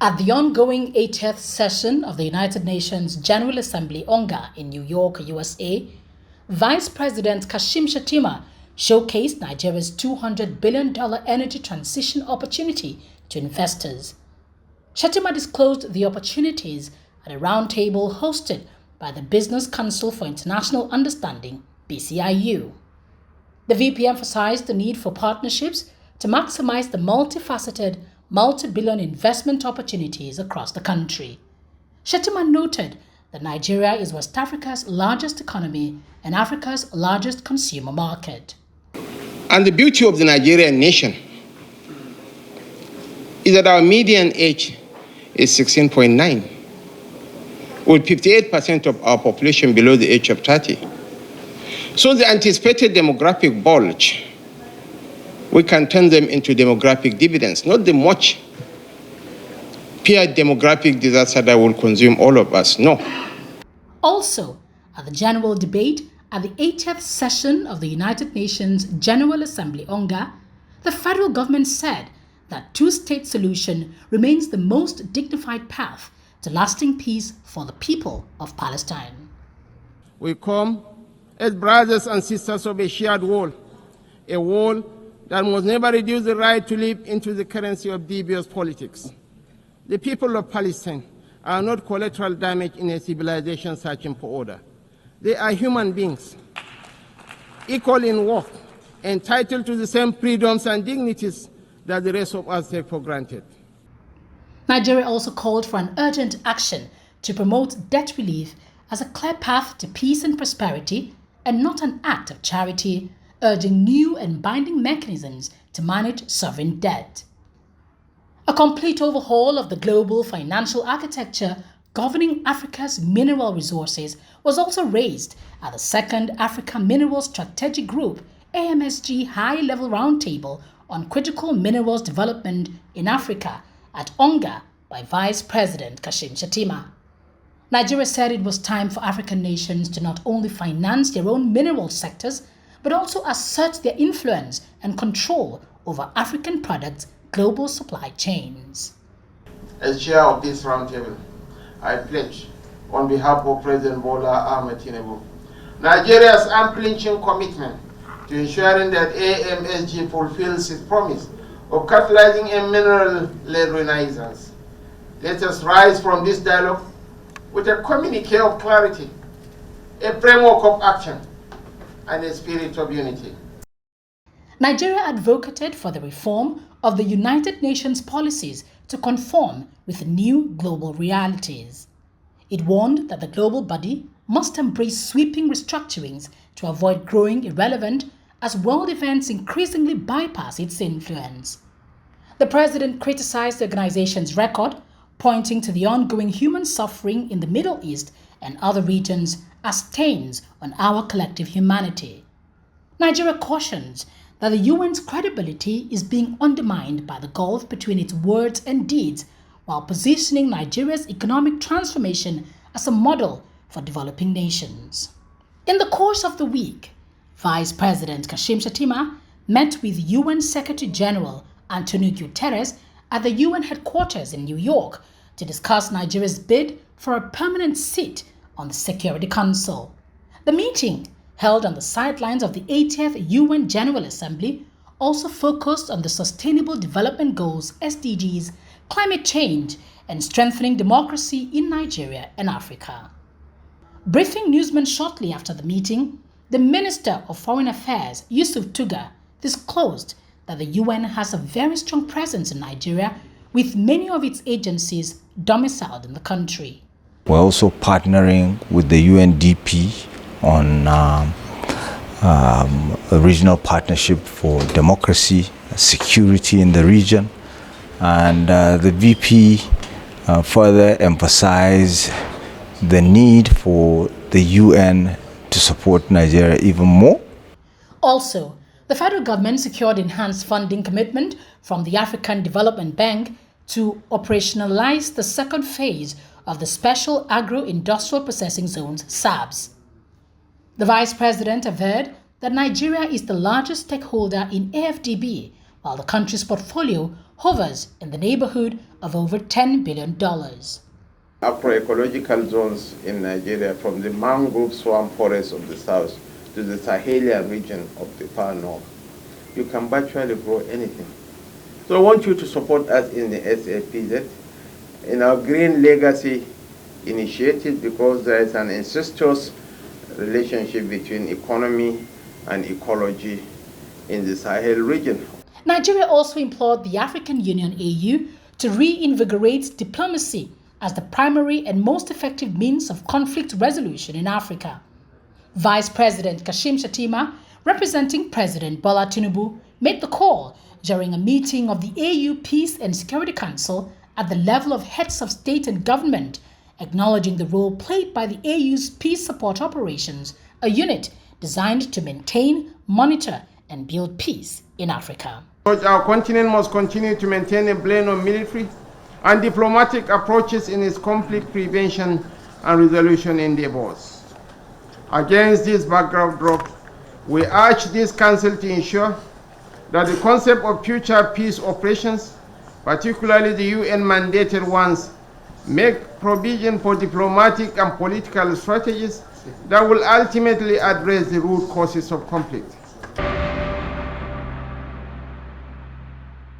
At the ongoing 80th session of the United Nations General Assembly ONGA in New York, USA, Vice President Kashim Shettima showcased Nigeria's $200 billion energy transition opportunity to investors. Shettima disclosed the opportunities at a roundtable hosted by the Business Council for International Understanding, BCIU. The VP emphasized the need for partnerships to maximize the multifaceted, multi-billion investment opportunities across the country. Shettima noted that Nigeria is West Africa's largest economy and Africa's largest consumer market. And the beauty of the Nigerian nation is that our median age is 16.9, with 58% of our population below the age of 30. So the anticipated demographic bulge, we can turn them into demographic dividends, not the much peer demographic disaster that will consume all of us, no. Also, at the general debate at the 80th session of the United Nations General Assembly ONGA, the federal government said that two-state solution remains the most dignified path to lasting peace for the people of Palestine. We come as brothers and sisters of a shared wall, a wall that must never reduce the right to live into the currency of devious politics. The people of Palestine are not collateral damage in a civilization searching for order. They are human beings, equal in worth, entitled to the same freedoms and dignities that the rest of us take for granted. Nigeria also called for an urgent action to promote debt relief as a clear path to peace and prosperity and not an act of charity, urging new and binding mechanisms to manage sovereign debt. A complete overhaul of the global financial architecture governing Africa's mineral resources was also raised at the Second Africa Minerals Strategic Group AMSG High-Level Roundtable on Critical Minerals Development in Africa at ONGA by Vice President Kashim Shettima. Nigeria said it was time for African nations to not only finance their own mineral sectors, but also assert their influence and control over African products' global supply chains. As chair of this roundtable, I pledge, on behalf of President Bola Ahmed Tinubu, Nigeria's unflinching commitment to ensuring that AMSG fulfills its promise of catalyzing a mineral-led renaissance. Let us rise from this dialogue with a communique of clarity, a framework of action, and a spirit of unity. Nigeria advocated for the reform of the United Nations policies to conform with new global realities. It warned that the global body must embrace sweeping restructurings to avoid growing irrelevant as world events increasingly bypass its influence. The president criticized the organization's record, pointing to the ongoing human suffering in the Middle East and other regions as stains on our collective humanity. Nigeria cautions that the UN's credibility is being undermined by the gulf between its words and deeds, while positioning Nigeria's economic transformation as a model for developing nations. In the course of the week, Vice President Kashim Shettima met with UN Secretary General Antonio Guterres at the UN headquarters in New York to discuss Nigeria's bid for a permanent seat on the Security Council. The meeting, held on the sidelines of the 80th UN General Assembly, also focused on the Sustainable Development Goals (SDGs), climate change, and strengthening democracy in Nigeria and Africa. Briefing newsmen shortly after the meeting, the Minister of Foreign Affairs, Yusuf Tuga, disclosed that the UN has a very strong presence in Nigeria, with many of its agencies domiciled in the country. We're also partnering with the UNDP on a regional partnership for democracy, security in the region, and the VP further emphasized the need for the UN to support Nigeria even more. Also, the federal government secured enhanced funding commitment from the African Development Bank to operationalize the second phase of the Special Agro-Industrial Processing Zones (SABs). The Vice President averred that Nigeria is the largest stakeholder in AFDB, while the country's portfolio hovers in the neighborhood of over $10 billion. Agroecological zones in Nigeria, from the mangrove swamp forests of the south to the Sahelian region of the far north. You can virtually grow anything. So I want you to support us in the SAPZ, in our Green Legacy initiative, because there is an incestuous relationship between economy and ecology in the Sahel region. Nigeria also implored the African Union AU to reinvigorate diplomacy as the primary and most effective means of conflict resolution in Africa. Vice President Kashim Shettima, representing President Bola Tinubu, made the call during a meeting of the AU Peace and Security Council at the level of heads of state and government, acknowledging the role played by the AU's peace support operations, a unit designed to maintain, monitor, and build peace in Africa. Our continent must continue to maintain a blend of military and diplomatic approaches in its conflict prevention and resolution endeavors. Against this backdrop, we urge this Council to ensure that the concept of future peace operations, particularly the UN-mandated ones, make provision for diplomatic and political strategies that will ultimately address the root causes of conflict.